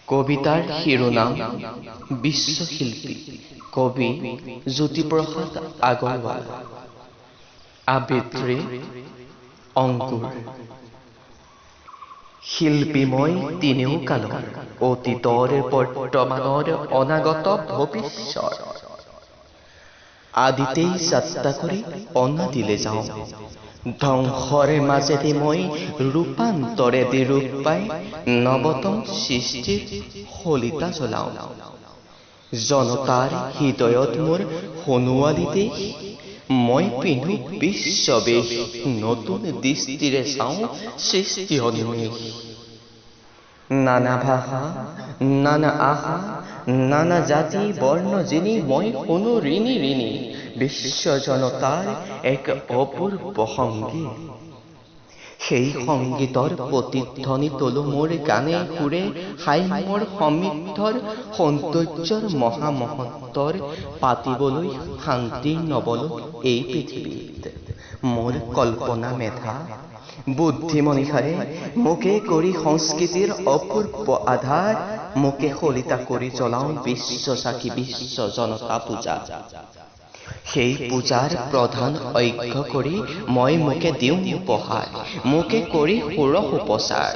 কবিতাৰ শিৰোনাম বিশ্বশিল্পী কবি জ্যোতিপ্ৰসাদ আগৰৱাল। আবৃত্তি অংকুৰ। শিল্পীময় তিনিও কালৰ, অতীতৰ বৰ্তমানৰ অনাগত ভৱিষ্যত। আদিতেই যাত্ৰা কৰি অনাদিলে যাওঁ, ধ্বংসৰ মাজেদি মই ৰূপান্তৰেদি ৰূপ পাই নৱতম সৃষ্টিৰ শলিতা জ্বলাওঁ। জনতাৰ হৃদয়ত মোৰ সোণোৱালী দেশ, মই পিন্ধো বিশ্ববেশ, নতুন দৃষ্টিৰে চাওঁ সৃষ্টি অন্বেষ। নানা ভাষা, নানা আশা, নানা জাতি বৰ্ণ যিনি মই শুনো ঋণী ঋণী বিশ্ব জনতাৰ এক অপূৰ্ব সংগীত। সেই সংগীতৰ প্ৰতিধ্বনি তোলো মোৰ গানে সুৰে, হাই মোৰ সমৃদ্ধৰ সৌন্দৰ্যৰ মহামহত্বৰ পাতিবলৈ শান্তিৰ নবলত এই পৃথিৱীত। মোৰ কল্পনা মেধা বুদ্ধিমনিষাৰে মোকে কৰি সংস্কৃতিৰ অপূৰ্ব আধাৰ, মোকে শলিতা কৰি জ্বলাওঁ বিশ্বসাক্ষী বিশ্ব জনতা পূজা। সেই পূজাৰ প্ৰধান অজ্ঞ কৰি মই মোকে দিওঁ উপহাৰ, মোকে কৰি ষোড়শ উপচাৰ।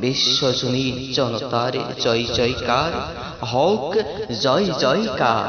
বিশ্বজনীন জনতাৰ জয় জয়কাৰ হওক, জয় জয়কাৰ।